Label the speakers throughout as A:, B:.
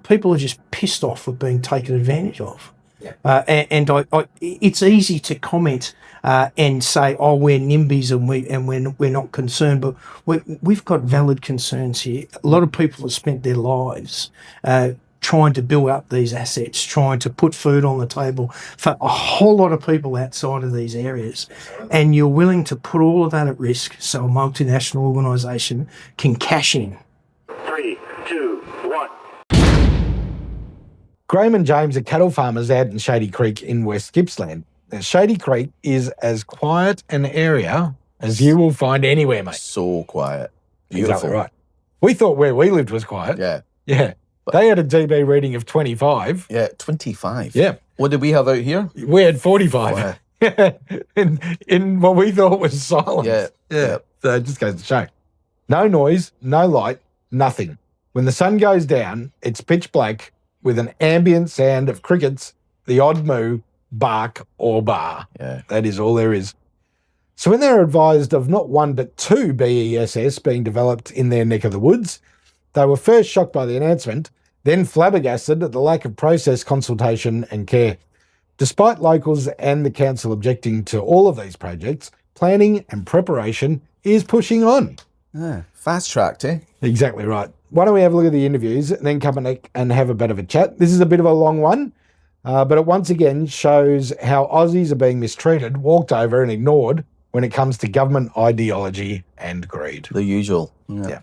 A: people are just pissed off with being taken advantage of.
B: Yeah.
A: And it's easy to comment and say, "Oh, we're NIMBYs and we're not concerned," but we've got valid concerns here. A lot of people have spent their lives trying to build up these assets, trying to put food on the table for a whole lot of people outside of these areas, and you're willing to put all of that at risk so a multinational organisation can cash in.
C: 3, 2, 1.
B: Graham and James are cattle farmers out in Shady Creek in West Gippsland. Now, Shady Creek is as quiet an area as you will find anywhere, mate.
D: So quiet. Beautiful.
B: Exactly right. We thought where we lived was quiet.
D: Yeah.
B: Yeah. They had a DB reading of 25.
D: Yeah, 25.
B: Yeah.
D: What did we have out here?
B: We had 45. in what we thought was silence.
D: Yeah.
B: So it just goes to show. No noise, no light, nothing. When the sun goes down, it's pitch black with an ambient sound of crickets, the odd moo, bark or bar.
D: Yeah.
B: That is all there is. So when they're advised of not one but two BESS being developed in their neck of the woods, they were first shocked by the announcement, then flabbergasted at the lack of process, consultation and care. Despite locals and the council objecting to all of these projects, planning and preparation is pushing on.
D: Yeah. Fast-tracked, eh?
B: Exactly right. Why don't we have a look at the interviews and then come back and have a bit of a chat? This is a bit of a long one, but it once again shows how Aussies are being mistreated, walked over and ignored when it comes to government ideology and greed.
D: The usual.
B: Yeah.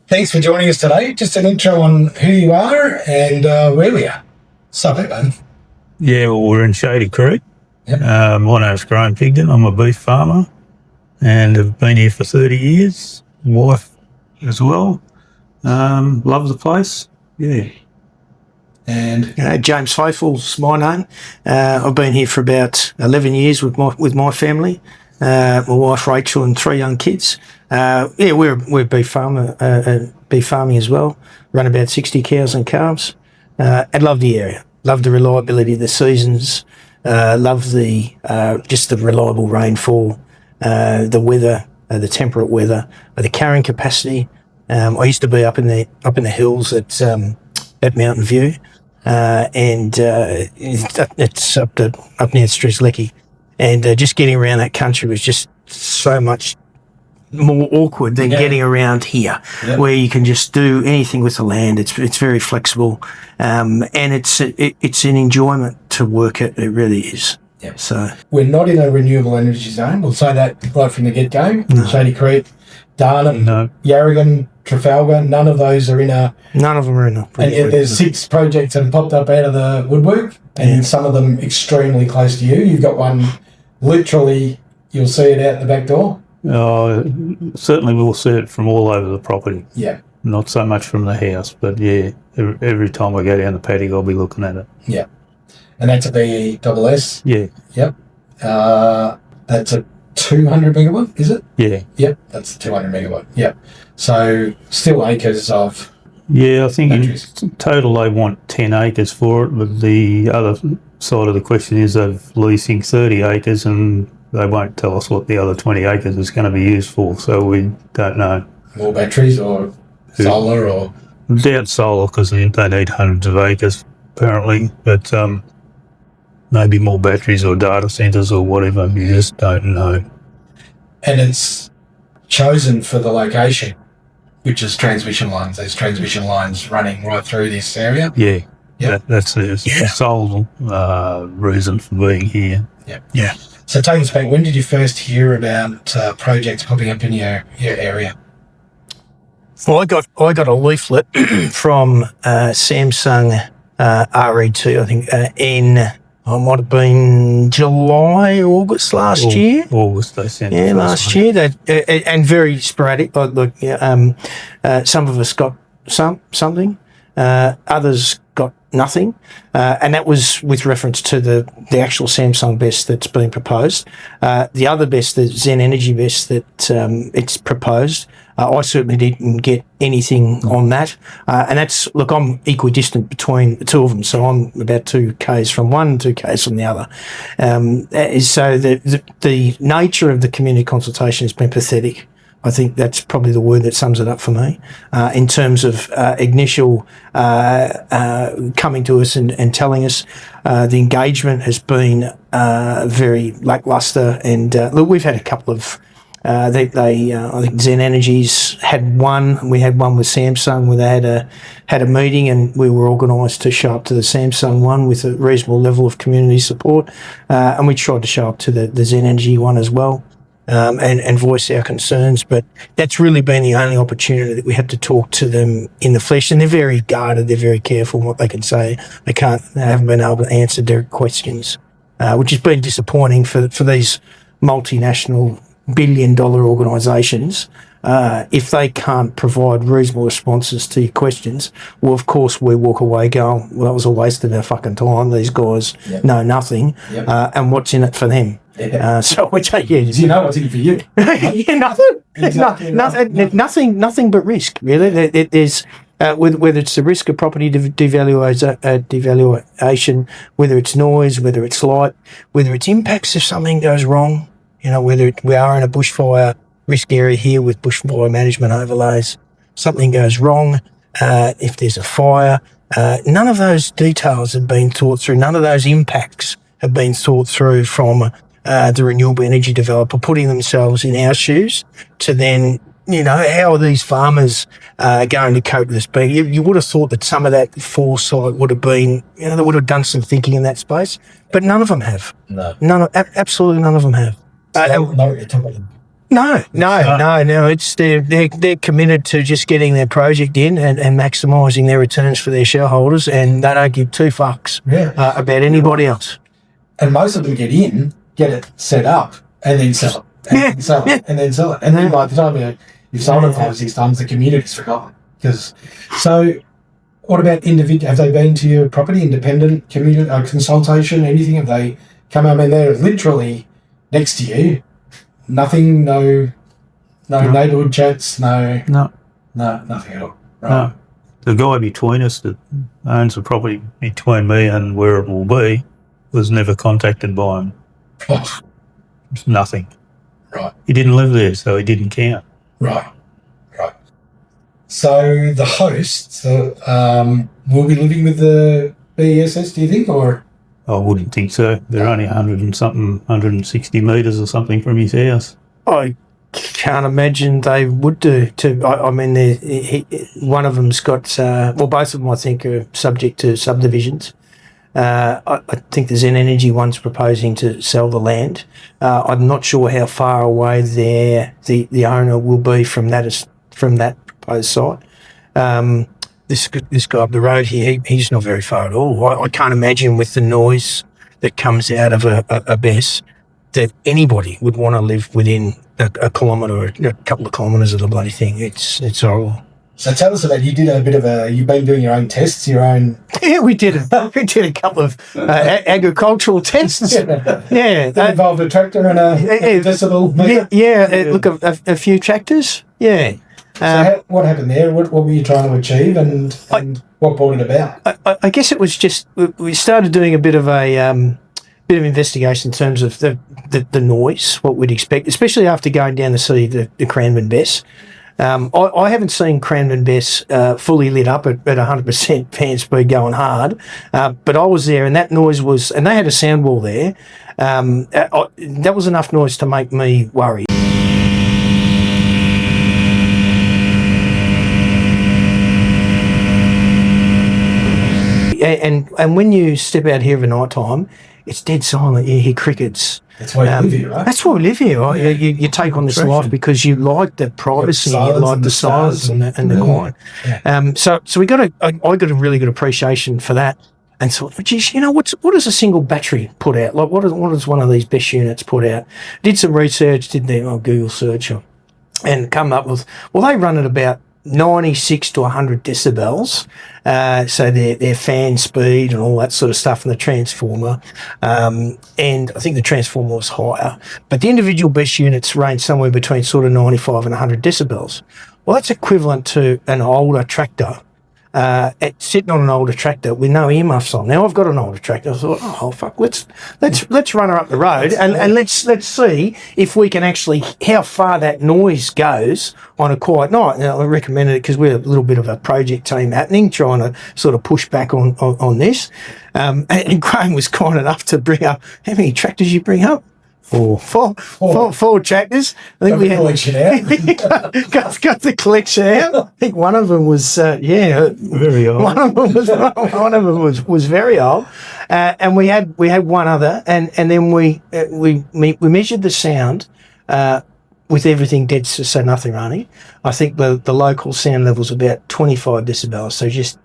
E: Thanks for joining us today. Just an intro on who you are and where we are. Sup, man?
F: Yeah, well, we're in Shady Creek.
E: Yep.
F: My name's Graham Pigden. I'm a beef farmer and have been here for 30 years. Wife as well. Love the place. Yeah.
E: And
A: James Faithful's my name. I've been here for about 11 years with my family. My wife Rachel and 3 young kids. We're beef farming as well. Run about 60 cows and calves. And love the area. Love the reliability of the seasons. Love the just the reliable rainfall, the weather, the temperate weather, the carrying capacity. I used to be up in the hills at Mountain View, and it's up near Strzelecki. And just getting around that country was just so much more awkward than getting around here, where you can just do anything with the land. It's very flexible, and it's an enjoyment to work it. It really is.
E: Yep.
A: So
E: we're not in a renewable energy zone. We'll say that right from the get-go.
A: No.
E: Shady Creek, Darnham,
F: No.
E: Yarragon, Trafalgar, none of those are in a...
A: none of them are in a...
E: And there's 6 projects that have popped up out of the woodwork, and some of them extremely close to you. You've got one, literally, you'll see it out the back door.
F: Certainly we'll see it from all over the property.
E: Yeah.
F: Not so much from the house, but yeah, every time I go down the paddock, I'll be looking at it.
E: Yeah. And that's a BESS.
F: Yeah.
E: Yep. That's a 200 megawatt, is it?
F: Yeah.
E: Yep, that's 200 megawatt. Yep. So still acres of...
F: Yeah, I think in
E: batteries.
F: total they want 10 acres for it, but the other side of the question is they're leasing 30 acres and they won't tell us what the other 20 acres is going to be used for, so we don't know.
E: More batteries or solar or...
F: I doubt solar because they need hundreds of acres apparently, but maybe more batteries or data centres or whatever, you just don't know.
E: And it's chosen for the location, which is transmission lines. There's transmission lines running right through this area.
F: Yeah,
E: Yep.
F: that's the sole reason for being here.
E: Yep.
A: Yeah.
E: So take us back, when did you first hear about projects popping up in your area?
A: Well, I got a leaflet from Samsung RE2, I think, in I might have been July, August last year.
F: August, they sent.
A: Yeah, last year. And very sporadic. Look, some of us got something, others got nothing, and that was with reference to the actual Samsung BESS that's being proposed. The other BESS, the Zen Energy BESS that it's proposed, I certainly didn't get anything on that. And that's, look, I'm equidistant between the two of them, so I'm about 2 k's from one, 2 k's from the other. So the nature of the community consultation has been pathetic. I think that's probably the word that sums it up for me. In terms of initial coming to us and telling us, the engagement has been very lackluster. And look, we've had a couple of. I think Zen Energies had one. We had one with Samsung where they had a meeting, and we were organised to show up to the Samsung one with a reasonable level of community support, and we tried to show up to the Zen Energy one as well, and voice our concerns. But that's really been the only opportunity that we had to talk to them in the flesh, and they're very guarded. They're very careful in what they can say. They haven't been able to answer their questions, which has been disappointing for these multinational billion-dollar organisations. If they can't provide reasonable responses to your questions, well, of course, we walk away going, well, that was a waste of our fucking time. These guys know nothing, and what's in it for them? So we take,
E: Do you know what's in it for you?
A: nothing.
E: Exactly
A: Nothing but risk, really. There's whether it's the risk of property devaluation, whether it's noise, whether it's light, whether it's impacts if something goes wrong. Whether we are in a bushfire risk area here with bushfire management overlays, something goes wrong, if there's a fire, none of those details have been thought through. None of those impacts have been thought through from the renewable energy developer putting themselves in our shoes to then, how are these farmers going to cope with this? But you would have thought that some of that foresight would have been, they would have done some thinking in that space, but none of them have.
E: No.
A: Absolutely none of them have.
E: No.
A: It's they're committed to just getting their project in and maximising their returns for their shareholders, and they don't give two fucks about anybody else.
E: And most of them get it set up, and then sell it, and then sell it, and then sell it, and then by the time you've sold it 5 or 6 times, the community's forgotten. So, what about individual? Have they been to your property, independent community consultation, anything? Have they come? I mean, they're literally next to you, nothing, no neighbourhood chats, no, nothing at all. Right.
F: No. The guy between us that owns the property between me and where it will be was never contacted by him.
E: Oh,
F: Nothing.
E: right,
F: He didn't live there, so he didn't count.
E: right. So the hosts will be living with the BESS, do you think, or?
F: I wouldn't think so. They're only 160 metres or something from his house.
A: I can't imagine they would do. One of them's got, both of them I think are subject to subdivisions. I think the Zen Energy one's proposing to sell the land. I'm not sure how far away the owner will be from that proposed site. This guy up the road here, he's not very far at all. I can't imagine with the noise that comes out of a BESS that anybody would want to live within a kilometre or a couple of kilometres of the bloody thing. It's horrible.
E: So tell us about, you've been doing your own tests,
A: Yeah, we did a couple of agricultural tests. Yeah.
E: That involved a tractor and a decibel meter?
A: Look, a few tractors. Yeah.
E: So what happened there? What were you trying to achieve, and what brought it about?
A: I guess it was just we started doing a bit of investigation in terms of the noise, what we'd expect, especially after going down to see the Cranbourne BESS. I haven't seen Cranbourne BESS fully lit up at 100% fan speed going hard, but I was there and that noise was, and they had a sound wall there. That was enough noise to make me worry. And when you step out here of a night time, it's dead silent. You hear crickets.
E: That's why you live here, right?
A: That's why we live here. Right? You take on this life because you like the privacy, you like the silence and the quiet. Yeah. So I got a really good appreciation for that, and thought, geez, what does a single battery put out? Like what does one of these BESS units put out? Did some research, did the Google search, and come up with, well, they run at about 96 to 100 decibels, so their fan speed and all that sort of stuff in the transformer, and I think the transformer was higher, but the individual BESS units range somewhere between sort of 95 and 100 decibels. Well, that's equivalent to an older tractor sitting on an older tractor with no earmuffs on. Now I've got an older tractor. I thought, oh fuck, let's run her up the road and let's see if we can actually how far that noise goes on a quiet night. Now I recommended it because we're a little bit of a project team happening, trying to sort of push back on this. And Graham was kind enough to bring up how many tractors you bring up. Four tractors. I think we had
E: collection out.
A: got the collection out. I think one of them was
F: Very old.
A: One of them was very old, and we had one other, and then we measured the sound with everything dead, so nothing running. I think the local sound level was about 25 decibels. So just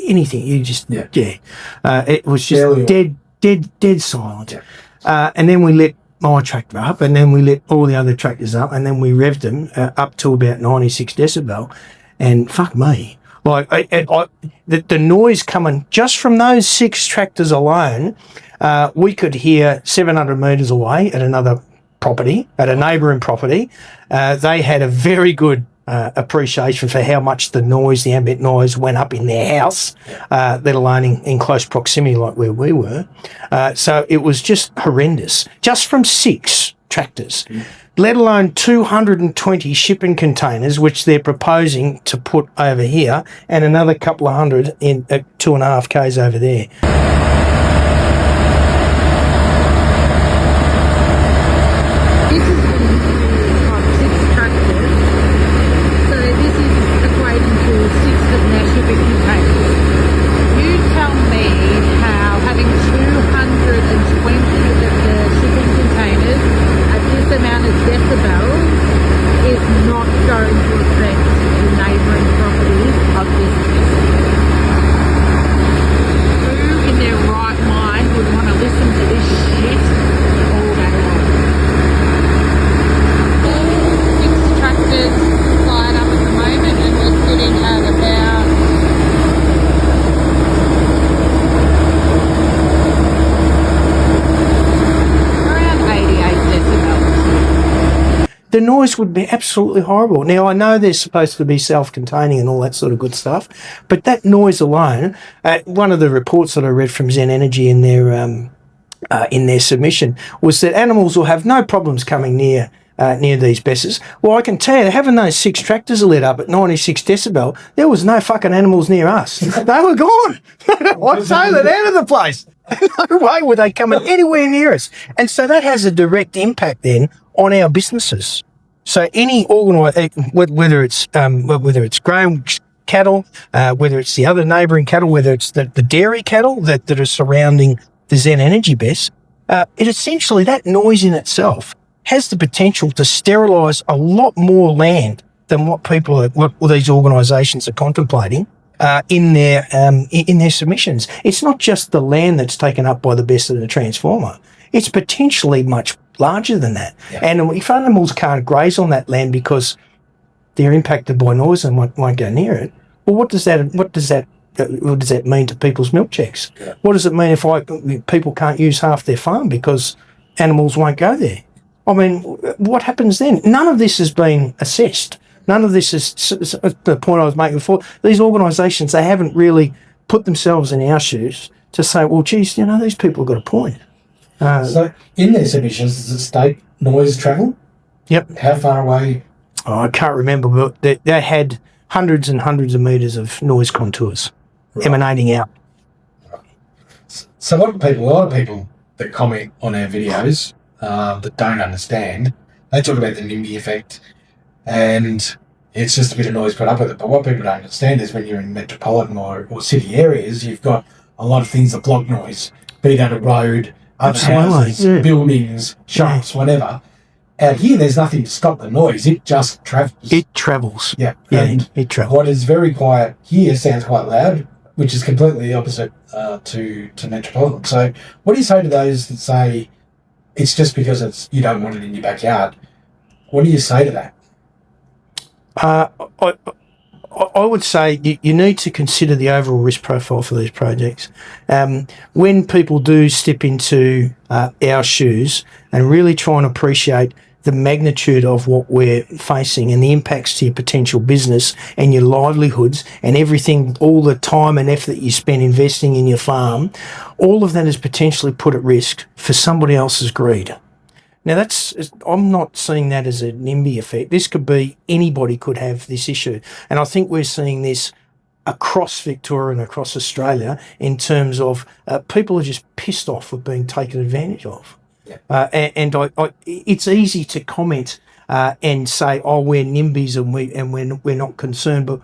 A: anything you just it was just
E: Barely
A: dead silent. And then we lit my tractor up, and then we lit all the other tractors up, and then we revved them up to about 96 decibel, and fuck me, like the noise coming just from those 6 tractors alone, we could hear 700 metres away at another property, at a neighbouring property. They had a very good appreciation for how much the ambient noise went up in their house, let alone in close proximity like where we were. So it was just horrendous, just from 6 tractors, let alone 220 shipping containers, which they're proposing to put over here, and another couple of hundred in 2.5 k's over there. The noise would be absolutely horrible. Now, I know they're supposed to be self-containing and all that sort of good stuff, but that noise alone, one of the reports that I read from Zen Energy in their submission was that animals will have no problems coming near these BESSes. Well, I can tell you, having those 6 tractors lit up at 96 decibel, there was no fucking animals near us. They were gone. I'd sailed out of the place. No way were they coming anywhere near us. And so that has a direct impact then on our businesses. So any whether it's growing cattle, whether it's the other neighbouring cattle, whether it's the dairy cattle that are surrounding the Zen Energy BESS, it essentially, that noise in itself has the potential to sterilise a lot more land than what these organisations are contemplating in their submissions. It's not just the land that's taken up by the BESS and the transformer. It's potentially much larger than that. Yeah. And if animals can't graze on that land because they're impacted by noise and won't go near it, well, what does that mean to people's milk checks? Yeah. What does it mean if people can't use half their farm because animals won't go there? I mean, what happens then? None of this has been assessed. None of this is the point I was making before. These organisations, they haven't really put themselves in our shoes to say, well, geez, these people have got a point.
E: So in their submissions, does it state noise travel?
A: Yep.
E: How far away?
A: Oh, I can't remember, but they had hundreds and hundreds of metres of noise contours emanating out.
E: Right. So a lot of people that comment on our videos that don't understand, they talk about the NIMBY effect, and it's just a bit of noise put up with it. But what people don't understand is when you're in metropolitan or city areas, you've got a lot of things that block noise, be that a road, other houses, buildings, shops, whatever. Out here, there's nothing to stop the noise. It just travels.
A: It travels.
E: Yeah.
A: It travels.
E: What is very quiet here sounds quite loud, which is completely the opposite to metropolitan. So what do you say to those that say it's just because you don't want it in your backyard? What do you say to that?
A: I would say you need to consider the overall risk profile for these projects. When people do step into our shoes and really try and appreciate the magnitude of what we're facing and the impacts to your potential business and your livelihoods and everything, all the time and effort that you spend investing in your farm, all of that is potentially put at risk for somebody else's greed. Now, I'm not seeing that as a NIMBY effect. This could be, anybody could have this issue. And I think we're seeing this across Victoria and across Australia in terms of people are just pissed off with being taken advantage of. And it's easy to comment and say, "Oh, we're NIMBYs and we're not concerned," but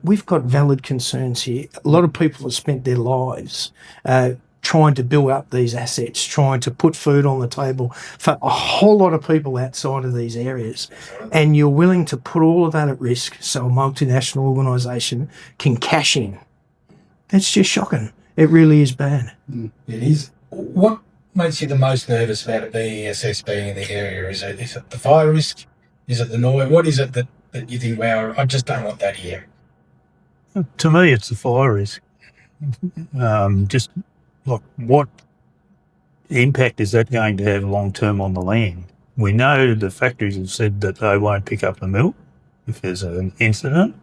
A: we've got valid concerns here. A lot of people have spent their lives trying to build up these assets, trying to put food on the table for a whole lot of people outside of these areas, and you're willing to put all of that at risk so a multinational organisation can cash in. That's just shocking. It really is bad.
E: It is. What makes you the most nervous about a BESS being in the area? Is it the fire risk? Is it the noise? What is it that you think, wow, I just don't want that here?
F: To me, it's the fire risk. Just like, what impact is that going to have long term on the land? We know the factories have said that they won't pick up the milk if there's an incident.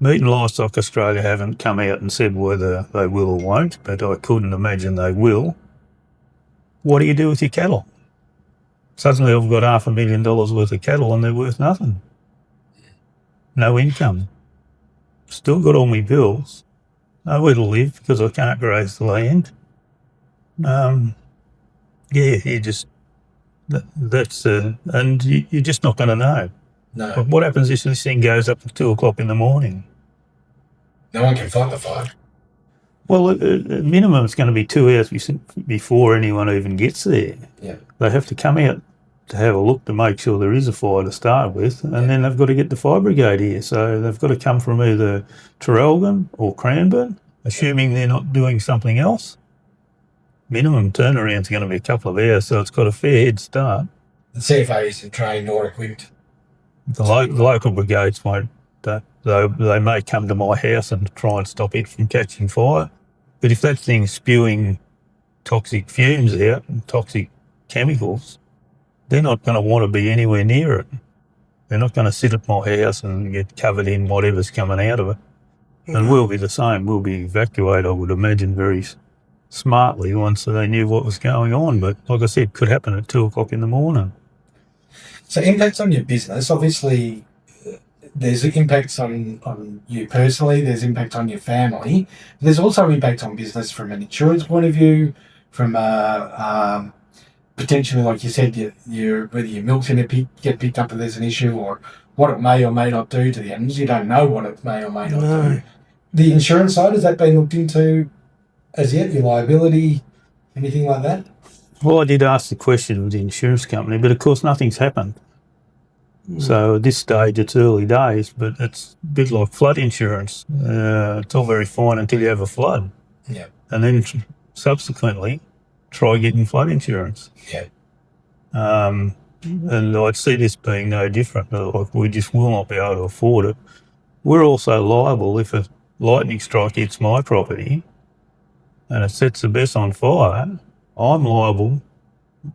F: Meat and Livestock Australia haven't come out and said whether they will or won't, but I couldn't imagine they will. What do you do with your cattle? Suddenly I've got $500,000 worth of cattle and they're worth nothing. No income. Still got all my bills. Nowhere to live because I can't graze the land. And you're just not going to know.
E: No.
F: But what happens if this thing goes up at 2 o'clock in the morning?
E: No one can fight the fire.
F: Well, at minimum, it's going to be 2 hours before anyone even gets there.
E: Yeah.
F: They have to come out to have a look to make sure there is a fire to start with, and then they've got to get the fire brigade here. So they've got to come from either Traralgon or Cranbourne, assuming they're not doing something else. Minimum turnaround's going to be a couple of hours, so it's got a fair head start.
E: The CFA isn't trained or equipped.
F: The local brigades won't. They may come to my house and try and stop it from catching fire. But if that thing's spewing toxic fumes out and toxic chemicals, they're not going to want to be anywhere near it. They're not going to sit at my house and get covered in whatever's coming out of it. And we'll be the same. We'll be evacuated, I would imagine, very smartly once they knew what was going on. But like I said, could happen at 2 o'clock in the morning.
E: So impacts on your business, obviously there's impacts on you personally, there's impact on your family. There's also impact on business from an insurance point of view, from potentially, like you said, whether your milk's going to get picked up if there's an issue, or what it may or may not do to the animals. You don't know what it may or may not do. The insurance side, has that been looked into as yet? Your liability, anything like that?
F: Well, I did ask the question of the insurance company, but of course nothing's happened. So at this stage, it's early days, but it's a bit like flood insurance. It's all very fine until you have a flood.
E: Yeah.
F: And then subsequently, try getting flood insurance.
E: Yeah.
F: And I'd see this being no different. Like, we just will not be able to afford it. We're also liable if a lightning strike hits my property and it sets the BESS on fire. I'm liable,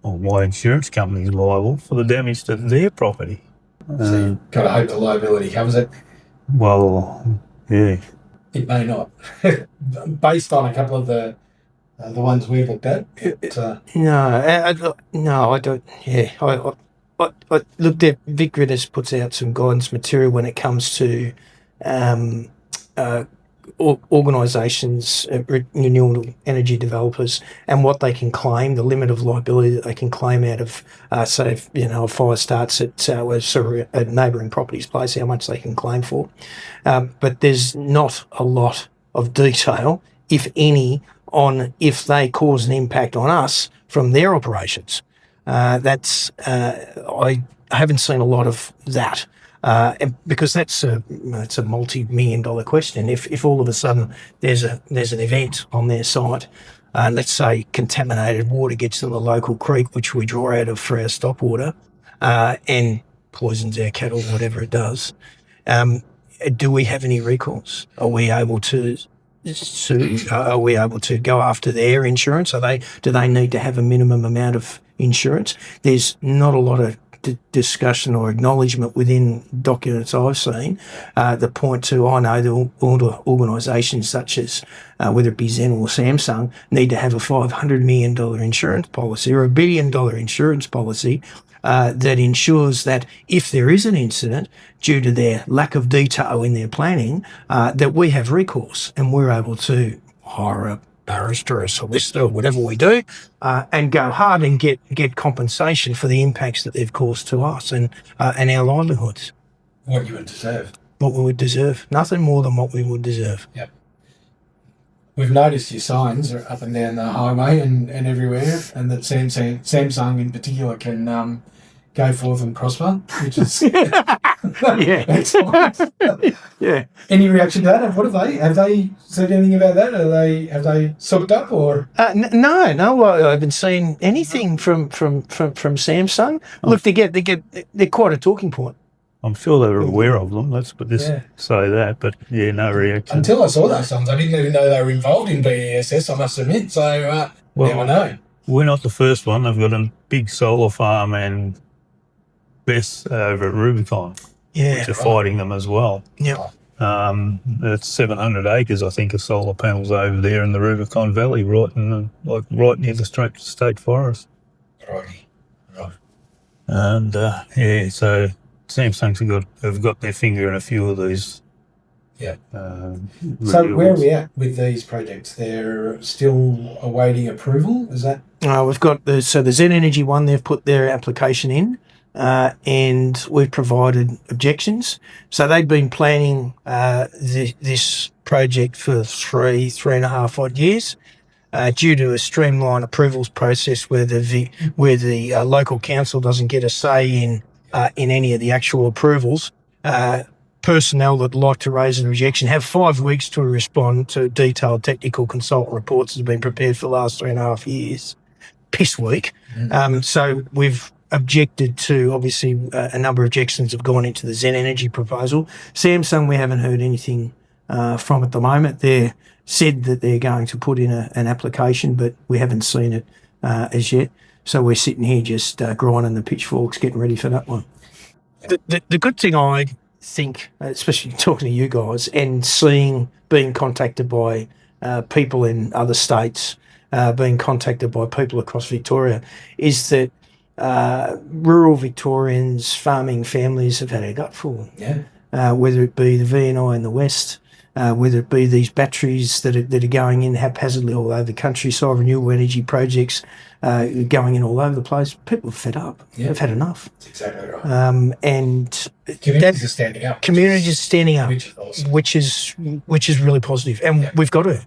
F: or my insurance company's liable, for the damage to their property.
E: So you've got to hope the liability covers it.
F: Well, yeah.
E: It may not. Based on a couple of the ones we've looked at.
A: No, I don't. Yeah, I look, Vic Ritters puts out some guidance material when it comes to organisations, renewable energy developers, and what they can claim, the limit of liability that they can claim out of, say, if, a fire starts at a neighbouring property's place, how much they can claim for. But there's not a lot of detail, if any, on if they cause an impact on us from their operations. I haven't seen a lot of that. And because it's a multi-million-dollar question. If all of a sudden there's an event on their site, let's say contaminated water gets to the local creek, which we draw out of for our stop water, and poisons our cattle, whatever it does, do we have any recourse? Are we able to sue? Are we able to go after their insurance? Do they need to have a minimum amount of insurance. There's not a lot of discussion or acknowledgement within documents I've seen that point to, I know that all the organisations such as whether it be Zen or Samsung need to have a $500 million insurance policy or $1 billion insurance policy that ensures that if there is an incident due to their lack of detail in their planning, that we have recourse and we're able to hire a barrister or a solicitor or whatever we do and go hard and get compensation for the impacts that they've caused to us and our livelihoods.
E: What you would deserve.
A: What we would deserve. Nothing more than what we would deserve.
E: Yep. We've noticed your signs are up and down the highway and everywhere, and that Samsung in particular can go forth and prosper, which is
A: Yeah.
E: excellent.
A: Yeah.
E: Any reaction to that? What have they? Have they said anything about that? Have they soaked up or?
A: No, I haven't seen anything from Samsung. Look, they're quite a talking point.
F: I'm sure they were aware of them. Let's say that. But yeah, no reaction.
E: Until I saw those signs, I didn't even know they were involved in BESS, I must admit. So now I know.
F: We're not the first one. They've got a big solar farm and BESS over at Rubicon, which are fighting them as well.
A: Yeah.
F: It's 700 acres, I think, of solar panels over there in the Rubicon Valley, right near the state forest.
E: Right.
F: And so Samsung's have got their finger in a few of these.
E: Yeah. So where are we at with these projects? They're still awaiting approval. Is that?
A: We've got the Zen Energy one. They've put their application in, and we've provided objections. So they've been planning this project for three and a half odd years. Due to a streamlined approvals process where the local council doesn't get a say in any of the actual approvals, personnel that like to raise an objection have 5 weeks to respond to detailed technical consultant reports that have been prepared for the last 3.5 years. Piss week. So we've objected to, obviously, a number of objections have gone into the Zen Energy proposal. Samsung, we haven't heard anything from at the moment. They're said that they're going to put in an application, but we haven't seen it as yet. So we're sitting here just grinding the pitchforks, getting ready for that one. The good thing I think, especially talking to you guys and being contacted by people in other states, being contacted by people across Victoria, is that rural Victorians, farming families have had a gutful.
E: Yeah.
A: Whether it be the VNI in the west, whether it be these batteries that are going in haphazardly all over the countryside, renewable energy projects going in all over the place. People are fed up.
E: Yeah.
A: They've had enough.
E: That's exactly right.
A: And
E: Communities are standing up.
A: Communities are standing up,
E: Which is awesome.
A: which is really positive. And we've got to,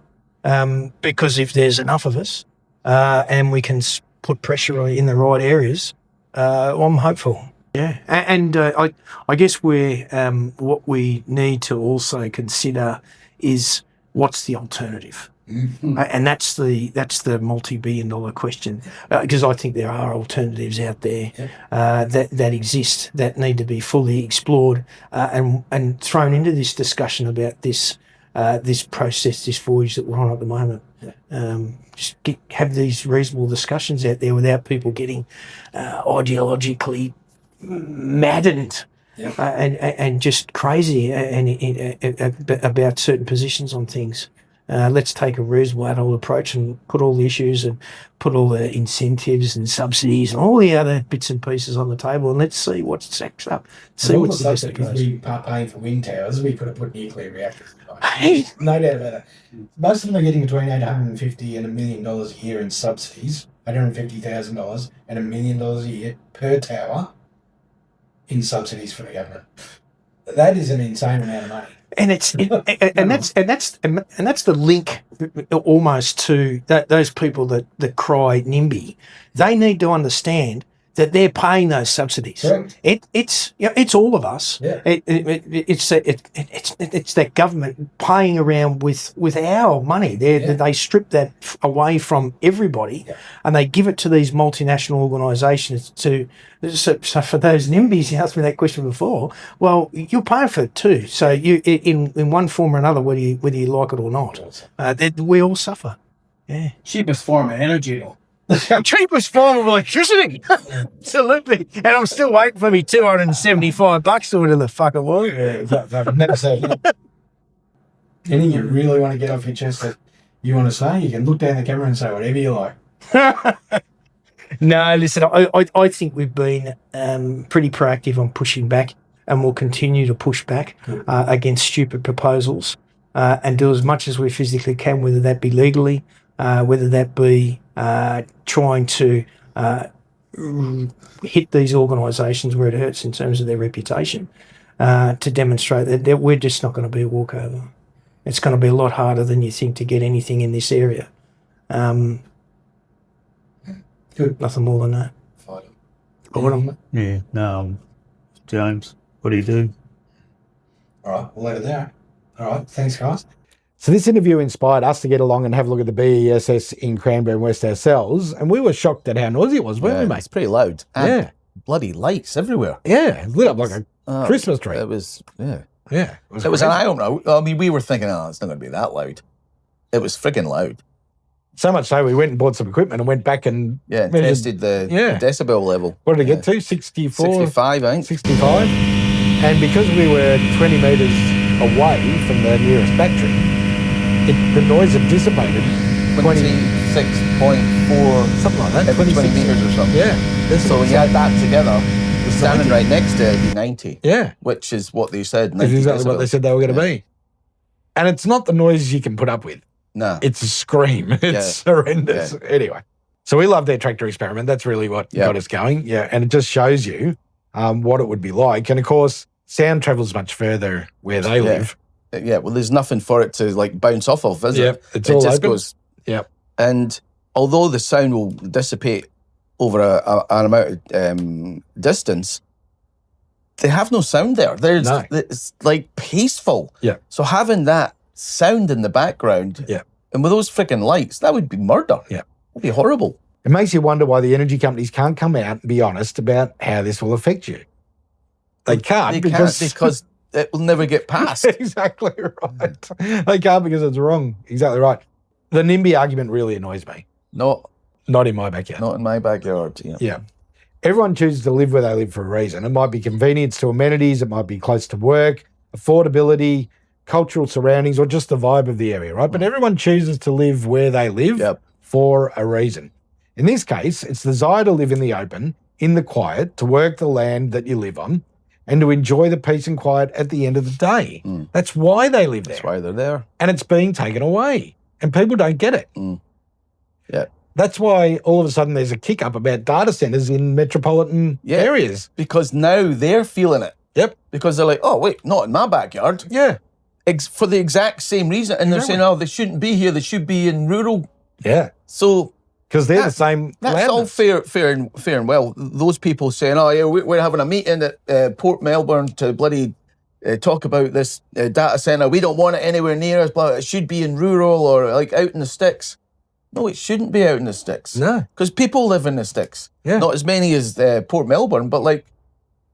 A: because if there's enough of us and we can put pressure in the right areas, I'm hopeful. Yeah, and I guess what we need to also consider is what's the alternative, and that's the multi-billion-dollar question, because I think there are alternatives out there that exist that need to be fully explored and thrown into this discussion about this process, this voyage that we're on at the moment. Just have these reasonable discussions out there without people getting ideologically maddened and just crazy about certain positions on things. Let's take a reasonable adult approach and put all the issues and put all the incentives and subsidies and all the other bits and pieces on the table, and let's see what stacks up. See what's the best
E: subsidies
A: approach.
E: we are paying for wind towers, we could have put nuclear reactors in. No doubt about that. Most of them are getting between $850,000 and $1 million a year in subsidies, $850,000 and $1 million a year per tower in subsidies for the government. That is an insane amount of money.
A: And that's the link almost to those people that cry NIMBY. They need to understand that they're paying those subsidies.
E: Correct.
A: It's all of us.
E: Yeah.
A: It's that government playing around with our money. They strip that away from everybody, and they give it to these multinational organisations to. So for those NIMBYs, you asked me that question before. Well, you're paying for it too. So you in one form or another, whether you like it or not, we all suffer. Yeah.
G: Cheapest form of energy
A: The cheapest form of electricity. Absolutely. And I'm still waiting for me $275 or whatever the fuck it was.
E: I've never said that. Anything you really want to get off your chest that you want to say, you can look down the camera and say whatever you like.
A: No, listen, I think we've been pretty proactive on pushing back, and we'll continue to push back against stupid proposals and do as much as we physically can, whether that be legally, whether that be trying to hit these organisations where it hurts in terms of their reputation, to demonstrate that we're just not going to be a walkover. It's going to be a lot harder than you think to get anything in this area.
E: Good.
A: Nothing more than that.
F: Yeah, no, James, what do you do?
E: All right, we'll let it there. All right, thanks, guys.
B: So this interview inspired us to get along and have a look at the BESS in Cranbourne and West ourselves, and we were shocked at how noisy it was, weren't we, mate?
D: It's pretty loud. And
B: Yeah.
D: bloody lights everywhere.
B: Yeah, lit up like a Christmas tree.
D: It was, yeah.
B: Yeah.
D: It was an eye opener. I mean, we were thinking, oh, it's not going to be that loud. It was friggin' loud.
B: So much so we went and bought some equipment and went back and
D: Yeah,
B: measured-
D: tested the decibel level.
B: What did it get to? 64?
D: 65, I think.
B: 65. And because we were 20 metres away from the nearest battery, the noise had dissipated.
D: 26.4,
B: Something like that.
D: every 20 metres or something.
B: Yeah.
D: So when you add that together, standing right next to it, it'd be 90.
B: Yeah.
D: Which is what they said.
B: That's
D: 90
B: exactly what they
D: decibels.
B: said they were going to be. And it's not the noise you can put up with.
D: Nah.
B: It's a scream. It's horrendous.
D: Yeah.
B: Anyway, so we love their tractor experiment. That's really what got us going. Yeah, and it just shows you what it would be like. And of course, sound travels much further where they live.
D: Yeah, well, there's nothing for it to like bounce off of, is it?
B: It's
D: It
B: all
D: just
B: open.
D: goes.
B: Yep.
D: And although the sound will dissipate over an amount of distance, they have no sound there. It's like peaceful.
B: Yeah.
D: So having that sound in the background, and with those freaking lights, that would be murder.
B: Yeah.
D: It'd be horrible.
B: It makes you wonder why the energy companies can't come out and be honest about how this will affect you. They can't because
D: it will never get passed.
B: Exactly right. They can't because it's wrong. Exactly right. The NIMBY argument really annoys me.
D: Not
B: Not in my backyard.
D: in my backyard. Yeah.
B: Yeah. Everyone chooses to live where they live for a reason. It might be convenience to amenities, it might be close to work, affordability, cultural surroundings, or just the vibe of the area, right? But everyone chooses to live where they live for a reason. In this case, it's the desire to live in the open, in the quiet, to work the land that you live on, and to enjoy the peace and quiet at the end of the day. That's why they live there.
D: That's why they're there.
B: And it's being taken away. And people don't get it.
D: Yeah.
B: That's why all of a sudden there's a kick up about data centers in metropolitan areas.
D: Because now they're feeling it.
B: Yep.
D: Because they're like, oh, wait, not in my backyard.
B: Yeah.
D: For the exact same reason. And they're saying, oh, they shouldn't be here. They should be in rural.
B: Yeah.
D: So
B: because they're the same.
D: That's all fair and well. Those people saying, oh, yeah, we're having a meeting at Port Melbourne to bloody talk about this data centre. We don't want it anywhere near us, but it should be in rural or like out in the sticks. No, it shouldn't be out in the sticks.
B: No.
D: Because people live in the sticks.
B: Yeah.
D: Not as many as Port Melbourne, but like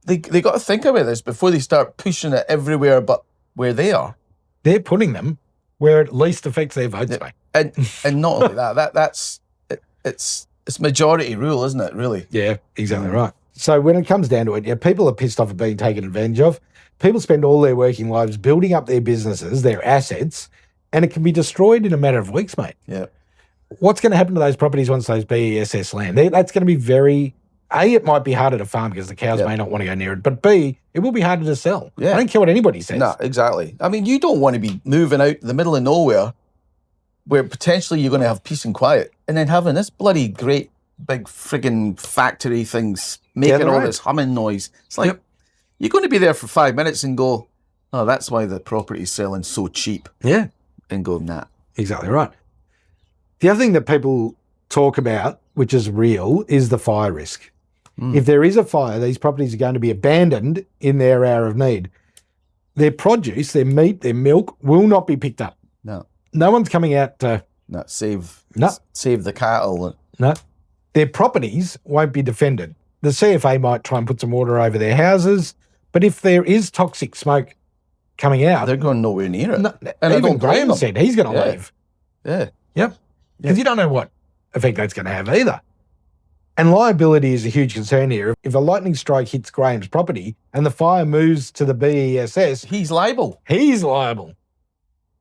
D: they got to think about this before they start pushing it everywhere but where they are.
B: They're putting them where it least affects their votes, mate.
D: And not only that, it's majority rule, isn't it, really?
B: Yeah, exactly right. So when it comes down to it, people are pissed off at being taken advantage of. People spend all their working lives building up their businesses, their assets, and it can be destroyed in a matter of weeks, mate.
D: Yeah.
B: What's going to happen to those properties once those BESS land? That's going to be very... A, it might be harder to farm because the cows may not want to go near it. But B, it will be harder to sell.
D: Yeah.
B: I don't care what anybody says.
D: No, exactly. I mean, you don't want to be moving out in the middle of nowhere where potentially you're going to have peace and quiet and then having this bloody great big friggin' factory things making all this humming noise. It's like, you're going to be there for 5 minutes and go, oh, that's why the property's selling so cheap.
B: Yeah.
D: And go, nah.
B: Exactly right. The other thing that people talk about, which is real, is the fire risk. If there is a fire, these properties are going to be abandoned in their hour of need. Their produce, their meat, their milk will not be picked up.
D: No.
B: No one's coming out to...
D: No, save the cattle.
B: No. Their properties won't be defended. The CFA might try and put some water over their houses, but if there is toxic smoke coming out...
D: They're going nowhere near it.
B: No,
D: and
B: even Graham said he's going to leave.
D: Yeah.
B: Yep. Because you don't know what effect that's going to have either. And liability is a huge concern here. If a lightning strike hits Graham's property and the fire moves to the BESS,
D: He's liable.
B: he's liable.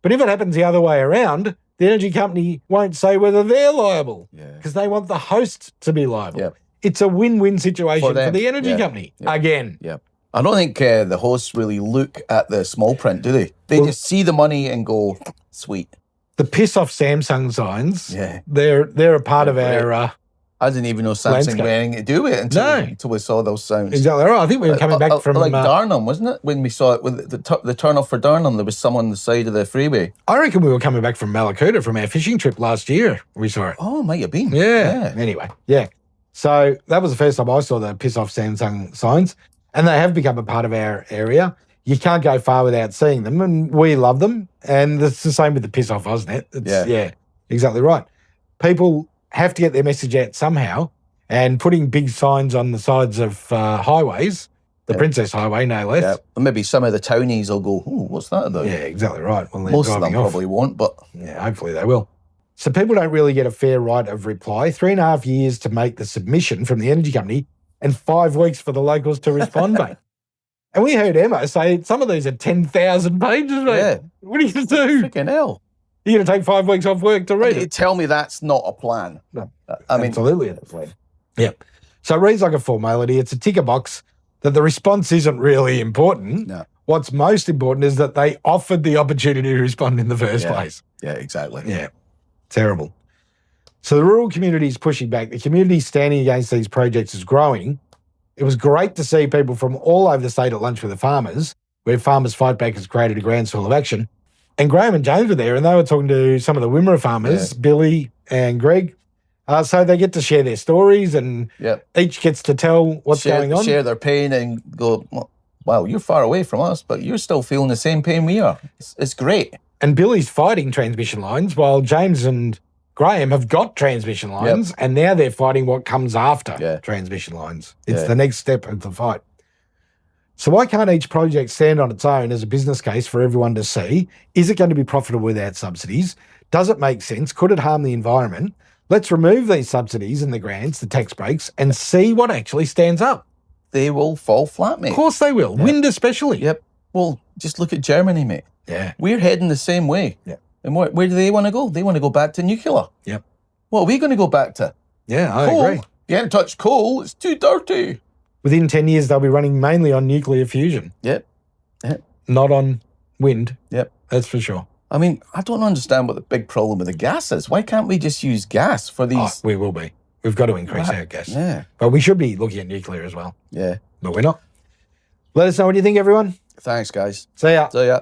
B: But if it happens the other way around, the energy company won't say whether they're liable
D: Yeah.
B: because they want the host to be liable.
D: Yep.
B: It's a win-win situation for,
D: them.
B: the energy
D: Yeah.
B: company.
D: Yeah.
B: Again.
D: Yeah. I don't think the hosts really look at the small print, do they? They
B: Well-
D: just see the money and go, sweet.
B: The piss off Samsung signs,
D: Yeah.
B: they're a part of
D: They're
B: our...
D: I didn't even know Samsung
B: Landscape.
D: were anything to do with it until we saw those sounds.
B: Exactly right. I think we were coming back from...
D: like Darnham, wasn't it? When we saw it with the turn off for Darnham, there was some on the side of the freeway.
B: I reckon we were coming back from Malakuta from our fishing trip last year. We saw it.
D: Oh, might have been.
B: Yeah. Anyway, yeah. So that was the first time I saw the piss off Samsung signs, and they have become a part of our area. You can't go far without seeing them, and we love them. And it's the same with the piss off Osnet. Yeah, exactly right. People have to get their message out somehow, and putting big signs on the sides of highways, the Princess Highway, no less.
D: Yeah. And maybe some of the townies will go, oh, what's that about?
B: Yeah, exactly right. Well, they're
D: Most of them
B: driving off.
D: probably won't, but
B: Yeah, hopefully they will. So people don't really get a fair right of reply. 3.5 years to make the submission from the energy company and 5 weeks for the locals to respond, mate. And we heard Emma say some of these are 10,000 pages, mate.
D: yeah.
B: What are you going to do?
D: Freaking hell.
B: You're going to take 5 weeks off work to read
D: You
B: it?
D: tell me that's not a plan.
B: No.
D: I mean,
B: Absolutely. That's right. Yeah. So it reads like a formality. It's a ticker box that the response isn't really important.
D: No.
B: What's most important is that they offered the opportunity to respond in the first
D: Yeah.
B: place.
D: yeah, exactly.
B: Yeah, terrible. So the rural community is pushing back. The community standing against these projects is growing. It was great to see people from all over the state at lunch with the farmers, where Farmers Fight Back has created a groundswell of action. And Graham and James were there, and they were talking to some of the Wimmera farmers, Billy and Greg. So they get to share their stories, and
D: Yep.
B: each gets to tell what's going on.
D: Share their pain and go, wow, you're far away from us, but you're still feeling the same pain we are. It's great.
B: And Billy's fighting transmission lines, while James and Graham have got transmission lines, and now they're fighting what comes after transmission lines. It's the next step of the fight. So why can't each project stand on its own as a business case for everyone to see? Is it going to be profitable without subsidies? Does it make sense? Could it harm the environment? Let's remove these subsidies and the grants, the tax breaks, and see what actually stands up.
D: They will fall flat, mate.
B: Of course they will. Wind especially.
D: Yep. Well, just look at Germany, mate.
B: Yeah.
D: We're heading the same way.
B: Yeah.
D: And where do they want to go? They want to go back to nuclear.
B: Yep.
D: What are we going to go back to?
B: Yeah, I
D: Coal.
B: agree.
D: You can't touch coal. It's too dirty.
B: Within 10 years, they'll be running mainly on nuclear fusion,
D: Yep.
B: not on wind.
D: Yep.
B: That's for sure.
D: I mean, I don't understand what the big problem with the gas is. Why can't we just use gas for
B: Oh,
D: these?
B: we will be. We've got to increase our gas.
D: Yeah.
B: But we should be looking at nuclear as well.
D: Yeah.
B: But we're not. Let us know what you think, everyone.
D: Thanks, guys.
B: See ya.
D: See ya.